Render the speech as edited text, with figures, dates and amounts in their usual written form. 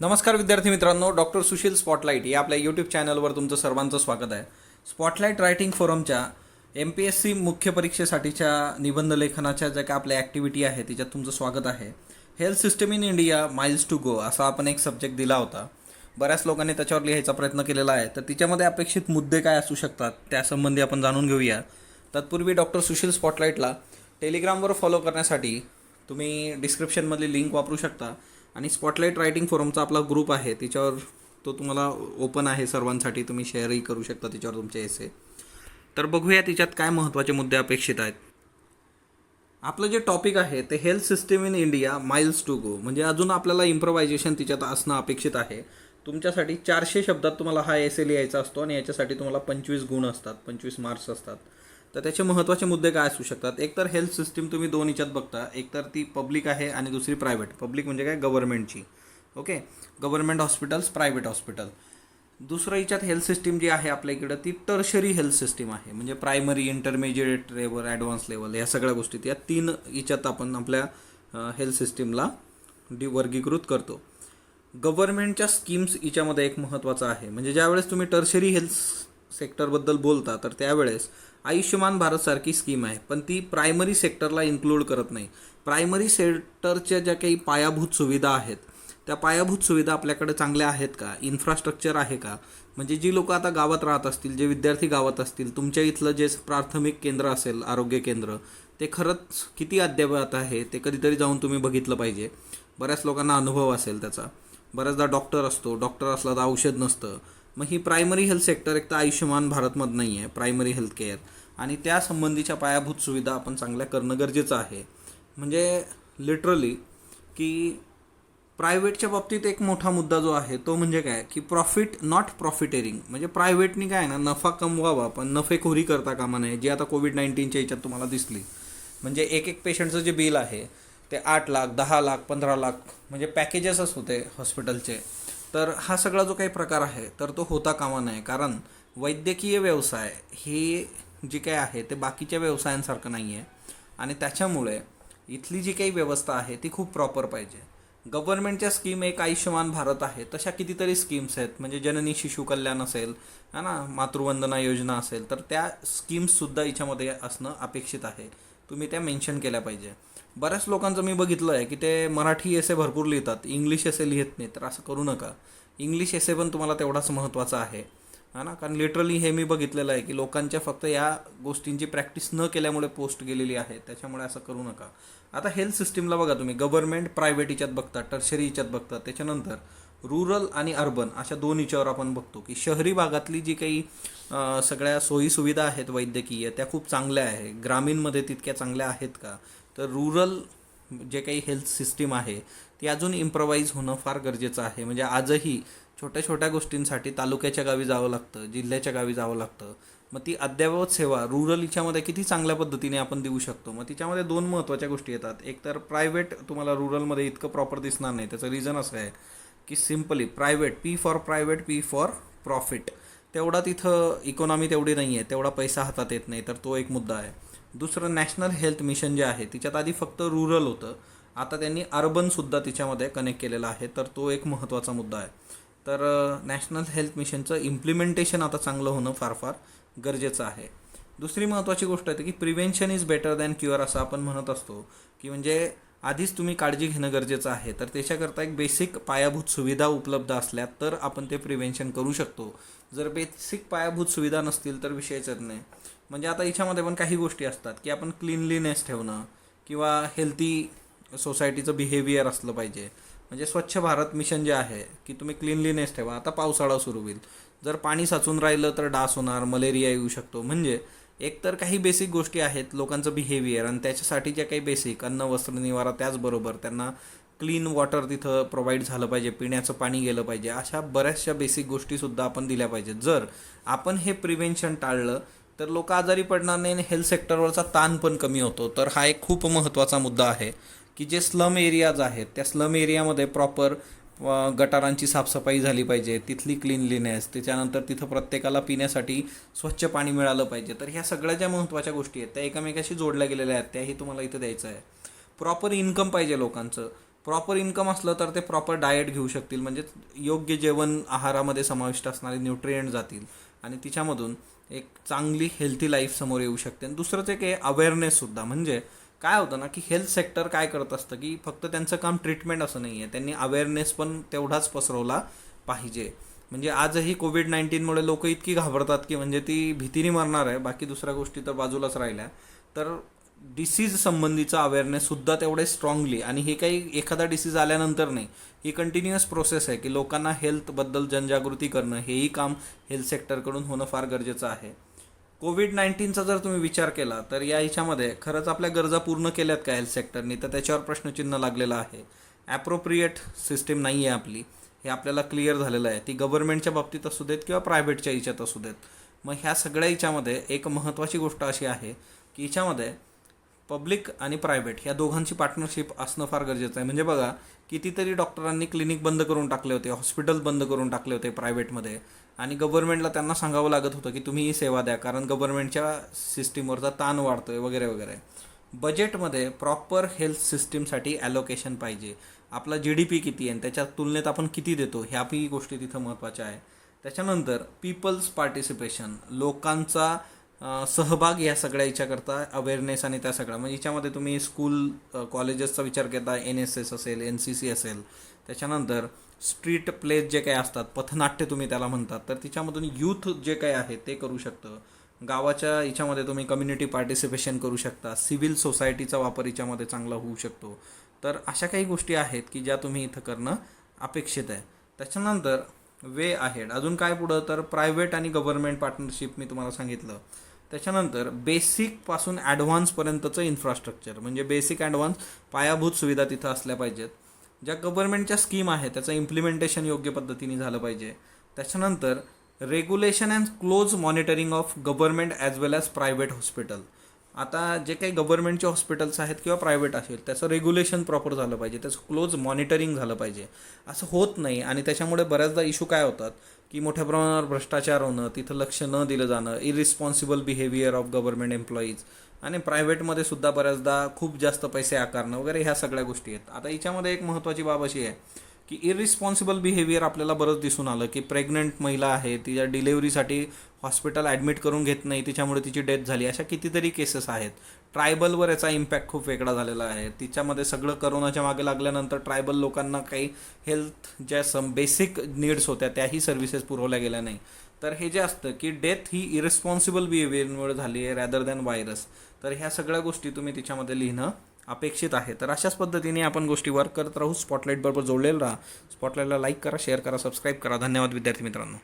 नमस्कार विद्यार्थी मित्रांनो, डॉक्टर सुशील स्पॉटलाईट या आपल्या यूट्यूब चॅनलवर तुमचं सर्वांचं स्वागत आहे. स्पॉटलाईट रायटिंग फोरमच्या MPSC मुख्य परीक्षेसाठीच्या निबंध लेखनाच्या ज्या काही आपल्या ॲक्टिव्हिटी आहे त्याच्यात तुमचं स्वागत आहे. Health system in India miles to go असा आपण एक सब्जेक्ट दिला होता. बऱ्याच लोकांनी त्याच्यावर लिहायचा प्रयत्न केलेला आहे. तर तिच्यामध्ये अपेक्षित मुद्दे काय असू शकतात त्यासंबंधी आपण जाणून घेऊया. तत्पूर्वी डॉक्टर सुशील स्पॉटलाईटला टेलिग्रामवर फॉलो करण्यासाठी तुम्ही डिस्क्रिप्शनमधली लिंक वापरू शकता आणि स्पॉटलाईट रायटिंग फोरमचा आपला ग्रुप आहे त्याच्यावर तो तुम्हाला ओपन आहे सर्वांसाठी. तुम्ही शेअरही करू शकता त्याच्यावर तुमचे एसे. तर बघूया तिच्यात काय महत्त्वाचे मुद्दे अपेक्षित आहेत. आपलं जे टॉपिक आहे ते health system in India miles to go, म्हणजे अजून आपल्याला इम्प्रोव्हायझेशन तिच्यात असणं अपेक्षित आहे. तुमच्यासाठी 400 शब्दात तुम्हाला हा एसे लिहायचा असतो आणि याच्यासाठी तुम्हाला 25 गुण असतात, 25 मार्क्स असतात. तर त्याचे महत्त्वाचे मुद्दे काय असू शकतात. एक तर हेल्थ सिस्टीम तुम्ही दोन याच्यात बघता, एक तर ती पब्लिक आहे आणि दुसरी प्रायव्हेट. पब्लिक म्हणजे काय, गव्हर्नमेंटची. Okay, government hospitals, private hospital. दुसरं याच्यात हेल्थ सिस्टीम जी आहे आपल्या इकडं ती टर्शरी हेल्थ सिस्टीम आहे, म्हणजे primary, intermediate level, advance level, ह्या सगळ्या गोष्टी या तीन याच्यात आपण आपल्या हेल्थ सिस्टीमला वर्गीकृत करतो. गव्हर्नमेंटच्या स्कीम्स याच्यामध्ये एक महत्त्वाचं आहे, म्हणजे ज्यावेळेस तुम्ही टर्शरी हेल्थ सेक्टरबद्दल बोलता तर त्यावेळेस आयुष्यमान भारतसारखी स्कीम आहे, पण ती प्रायमरी सेक्टरला इन्क्लूड करत नाही. प्रायमरी सेक्टरच्या ज्या काही पायाभूत सुविधा आहेत त्या पायाभूत सुविधा आपल्याकडे चांगल्या आहेत का, इन्फ्रास्ट्रक्चर आहे का, म्हणजे जी लोक आता गावात राहत असतील, जे विद्यार्थी गावात असतील, तुमच्या इथलं जे प्राथमिक केंद्र असेल, आरोग्य केंद्र, ते खरंच किती अद्ययावत आहे ते कधीतरी जाऊन तुम्ही बघितलं पाहिजे. बऱ्याच लोकांना अनुभव असेल त्याचा. बऱ्याचदा डॉक्टर असतो, डॉक्टर असला तर औषध नसतं. मग ही प्रायमरी हेल्थ सेक्टर एक तर आयुष्यमान भारतमध्ये नाही आहे, प्रायमरी हेल्थ केअर, आणि त्या संबंधीच्या पायाभूत सुविधा आपण चांगल्या करणं गरजेचं आहे. म्हणजे लिटरली की प्रायव्हेटच्या बाबतीत एक मोठा मुद्दा जो आहे तो म्हणजे काय, की प्रॉफिट नॉट प्रॉफिटेरिंग. म्हणजे प्रायव्हेटनी काय ना, नफा कमवावा पण नफेखोरी करता कामा नये, जी आता कोविड-19च्या याच्यात तुम्हाला दिसली. म्हणजे एक पेशंटचं जे बिल आहे ते 8 लाख, 10 लाख, 15 लाख, म्हणजे पॅकेजेसच होते हॉस्पिटलचे. तर हा सगळा जो काही प्रकार आहे तर तो होता कामा नये, कारण वैद्यकीय व्यवसाय हे जे काही आहे ते बाकीच्या व्यवसायांसारखं नाही आहे, आणि त्याच्यामुळे इथली जी काही व्यवस्था आहे ती खूप प्रॉपर पाहिजे. गव्हर्नमेंटच्या स्कीम एक आयुष्यमान भारत आहे, तशा कितीतरी स्कीम्स आहेत. म्हणजे जननी शिशु कल्याण असेल, है ना, मातृवंदना योजना असेल, तर त्या स्कीम्ससुद्धा याच्यामध्ये असणं अपेक्षित आहे. तुम्ही त्या मेन्शन केल्या पाहिजे. बऱ्याच लोकांचं मी बघितलं आहे की ते मराठी एसे भरपूर लिहितात, इंग्लिश एसे लिहित नाही. तर असं करू नका. इंग्लिश एसे पण तुम्हाला तेवढाच महत्त्वाचा आहे, हा ना, कारण लिटरली हे मी बघितलेलं आहे की लोकांच्या फक्त या गोष्टींची प्रॅक्टिस न केल्यामुळे पोस्ट गेलेली आहे. त्याच्यामुळे असं करू नका. आता हेल्थ सिस्टीमला बघा तुम्ही, गव्हर्नमेंट, प्रायव्हेट याच्यात बघता, टर्शरी याच्यात बघता, त्याच्यानंतर रुरल आणि अर्बन अशा दोन याच्यावर आपण बघतो की शहरी भागातली जी काही सगळ्या सोयीसुविधा आहेत वैद्यकीय त्या खूप चांगल्या आहे. ग्रामीणमध्ये तितक्या चांगल्या आहेत का, तर रुरल जे काही हेल्थ सिस्टीम आहे ती अजून इम्प्रोवाईज होणं फार गरजेचं आहे. म्हणजे आजही छोट्या छोट्या गोष्टींसाठी तालुक्याच्या गावी जावं लागतं, जिल्ह्याच्या गावी जावं लागतं. मग ती अद्ययावत सेवा रुरल याच्यामध्ये किती चांगल्या पद्धतीने आपण देऊ शकतो. मग तिच्यामध्ये दोन महत्त्वाच्या गोष्टी येतात. एक तर प्रायव्हेट तुम्हाला रुरलमध्ये इतकं प्रॉपर दिसणार नाही. त्याचं रिझन असं आहे की simply private, P for private, P for profit, तेवढा तिथं इकॉनॉमी तेवढी नाही आहे, तेवढा पैसा हातात येत नाही. तर तो एक मुद्दा आहे. दुसरं, नॅशनल हेल्थ मिशन जे आहे तिच्यात आधी फक्त रुरल होतं, आता त्यांनी अर्बनसुद्धा तिच्यामध्ये कनेक्ट केलेलं आहे. तर तो एक महत्त्वाचा मुद्दा आहे. तर नॅशनल हेल्थ मिशनचं इम्प्लिमेंटेशन आता चांगलं होणं फार फार गरजेचं आहे. दुसरी महत्त्वाची गोष्ट आहे की prevention is better than cure असं आपण म्हणत असतो, की म्हणजे आधीच तुम्ही काळजी घेणं गरजेचं आहे. तर त्याच्याकरता एक बेसिक पायाभूत सुविधा उपलब्ध असल्या तर आपण ते प्रिव्हेन्शन करू शकतो. जर बेसिक पायाभूत सुविधा नसतील तर विषयच येत नाही. म्हणजे आता याच्यामध्ये पण काही गोष्टी असतात की आपण क्लीनलीनेस ठेवणं किंवा हेल्थी सोसायटीचं बिहेवियर असलं पाहिजे. म्हणजे स्वच्छ भारत मिशन जे आहे की तुम्ही क्लीनलीनेस ठेवा. आता पावसाळा सुरू होईल, जर पाणी साचून राहिलं तर डास होणार, मलेरिया येऊ शकतो. म्हणजे एकतर काही बेसिक गोष्टी आहेत, लोकांचं बिहेवियर, आणि त्याच्यासाठी ज्या काही बेसिक अन्न, वस्त्र, निवारा, त्याचबरोबर त्यांना क्लीन वॉटर तिथं प्रोव्हाइड झालं पाहिजे, पिण्याचं पाणी गेलं पाहिजे. अशा बऱ्याचशा बेसिक गोष्टीसुद्धा आपण दिल्या पाहिजेत. जर आपण हे प्रिव्हेन्शन टाळलं तर लोक आजारी पडणार नाही आणि हेल्थ सेक्टरवरचा ताण पण कमी होतो. तर हा एक खूप महत्त्वाचा मुद्दा आहे की जे स्लम एरियाज आहेत त्या स्लम एरियामध्ये प्रॉपर गटारांची साफसफाई झाली पाहिजे, तिथली क्लीनलीनेस, त्याच्यानंतर तिथं प्रत्येकाला पिण्यासाठी स्वच्छ पाणी मिळालं पाहिजे. तर ह्या सगळ्या ज्या महत्त्वाच्या गोष्टी आहेत त्या एकमेकाशी जोडल्या गेलेल्या आहेत, त्याही तुम्हाला इथं द्यायचं आहे. प्रॉपर इन्कम पाहिजे लोकांचं. प्रॉपर इन्कम असलं तर ते प्रॉपर डाएट घेऊ शकतील, म्हणजे योग्य जेवण आहारामध्ये समाविष्ट असणारे न्यूट्रिएंट जातील आणि तिच्यामधून एक चांगली हेल्थी लाईफ समोर येऊ शकते. आणि दुसरंच एक आहे अवेअरनेससुद्धा. म्हणजे काय होतं ना की हेल्थ सेक्टर काय करत असतं की फक्त त्यांचं काम ट्रीटमेंट असं नाही आहे, त्यांनी अवेअरनेस पण तेवढाच पसरवला पाहिजे. म्हणजे आजही कोविड-19मुळे लोक इतकी घाबरतात की म्हणजे ती भीतीने मरणार आहे, बाकी दुसऱ्या गोष्टी तर बाजूलाच राहिल्या. तर डिसीज संबंधीचा अवेअरनेससुद्धा तेवढे स्ट्रॉंगली, आणि हे काही एखादा डिसीज आल्यानंतर नाही, ही कंटिन्युअस प्रोसेस आहे की लोकांना हेल्थबद्दल जनजागृती करणं, हेही काम हेल्थ सेक्टरकडून होणं फार गरजेचं आहे. कोविड-19चा जर तुम्ही विचार केला तर या ह्याच्यामध्ये खरंच आपल्या गरजा पूर्ण केल्यात का हेल्थ सेक्टरनी, तर त्याच्यावर प्रश्नचिन्ह लागलेलं आहे. ॲप्रोप्रिएट सिस्टीम नाही आहे आपली, हे आपल्याला क्लिअर झालेलं आहे. ती गव्हर्नमेंटच्या बाबतीत असू देत किंवा प्रायव्हेटच्या ह्याच्यात असू देत. मग ह्या सगळ्या ह्याच्यामध्ये एक महत्त्वाची गोष्ट अशी आहे की ह्याच्यामध्ये पब्लिक आणि प्रायव्हेट ह्या दोघांची पार्टनरशिप असणं फार गरजेचं आहे. म्हणजे बघा, कितीतरी डॉक्टरांनी क्लिनिक बंद करून टाकले होते, हॉस्पिटल बंद करून टाकले होते प्रायव्हेटमध्ये, आणि गव्हर्नमेंटला त्यांना सांगावं लागत होतं की तुम्ही ही सेवा द्या, कारण गव्हर्नमेंटच्या सिस्टीमवरचा ताण वाढतो आहे वगैरे वगैरे. बजेटमध्ये प्रॉपर हेल्थ सिस्टीमसाठी ॲलोकेशन पाहिजे. आपला GDP किती आहे त्याच्या तुलनेत आपण किती देतो, ह्याही गोष्टी तिथं महत्त्वाच्या आहे. त्याच्यानंतर पीपल्स पार्टिसिपेशन, लोकांचा सहभाग या सगळ्या याच्याकरता अवेअरनेस, आणि त्या सगळ्या म्हणजे याच्यामध्ये तुम्ही स्कूल कॉलेजेसचा विचार करता, NSS असेल, NCC असेल, त्याच्यानंतर स्ट्रीट प्लेज जे काही असतात, पथनाट्य तुम्ही त्याला म्हणतात, तर तिच्यामधून यूथ जे काही आहे ते करू शकतं. गावाच्या याच्यामध्ये तुम्ही कम्युनिटी पार्टिसिपेशन करू शकता, सिव्हिल सोसायटीचा वापर याच्यामध्ये चांगला होऊ शकतो. तर अशा काही गोष्टी आहेत की ज्या तुम्ही इथं करणं अपेक्षित आहे. त्याच्यानंतर वे आहेड, अजून काय पुढं, तर प्रायव्हेट आणि गव्हर्नमेंट पार्टनरशिप मी तुम्हाला सांगितलं. त्याच्यानंतर बेसिकपासून ॲडव्हान्सपर्यंतचं इन्फ्रास्ट्रक्चर, म्हणजे बेसिक ॲडव्हान्स पायाभूत सुविधा तिथं असल्या पाहिजेत. ज्या गव्हर्नमेंटच्या स्कीम आहे त्याचं इम्प्लिमेंटेशन योग्य पद्धतीने झालं पाहिजे. त्याच्यानंतर regulation and close monitoring of government as well as private hospital. आता जे काही गव्हर्नमेंटचे हॉस्पिटल्स आहेत किंवा प्रायव्हेट असेल, त्याचं रेग्युलेशन प्रॉपर झालं पाहिजे, त्याचं क्लोज मॉनिटरिंग झालं पाहिजे. असं होत नाही, आणि त्याच्यामुळे बऱ्याचदा इश्यू काय होतात की मोठ्या प्रमाणावर भ्रष्टाचार होणं, तिथं लक्ष न दिलं जाणं, irresponsible behaviour of government employees, आणि प्रायव्हेटमध्ये सुद्धा बऱ्याचदा खूप जास्त पैसे आकारणं वगैरे, ह्या सगळ्या गोष्टी आहेत. आता याच्यामध्ये एक महत्त्वाची बाब अशी आहे की इरिस्पॉन्सिबल बिहेवियर आपल्याला बरंच दिसून आलं की प्रेग्नंट महिला आहे, तिच्या डिलेव्हरीसाठी हॉस्पिटल ॲडमिट करून घेत नाही, तिच्यामुळे तिची डेथ झाली, अशा कितीतरी केसेस आहेत. ट्रायबलवर याचा इम्पॅक्ट खूप वेगळा झालेला आहे. तिच्यामध्ये सगळं करोनाच्या मागे लागल्यानंतर ट्रायबल लोकांना काही हेल्थ ज्या बेसिक नीड्स होत्या त्याही सर्व्हिसेस पुरवल्या गेल्या नाही. तर हे जे असतं की डेथ ही इरिस्पॉन्सिबल बिहेवियरमुळे झाली आहे रॅदर दॅन व्हायरस. तर ह्या सगळ्या गोष्टी तुम्ही तिच्यामध्ये लिहिणं अपेक्षित आहे. तर अशाच पद्धतीने आपण गोष्टी वर्क करत राहू. स्पॉटलाईट बरोबर जोडलेलं राहा. स्पॉटलाईटला लाईक करा, शेअर करा, सबस्क्राईब करा. धन्यवाद विद्यार्थी मित्रांनो.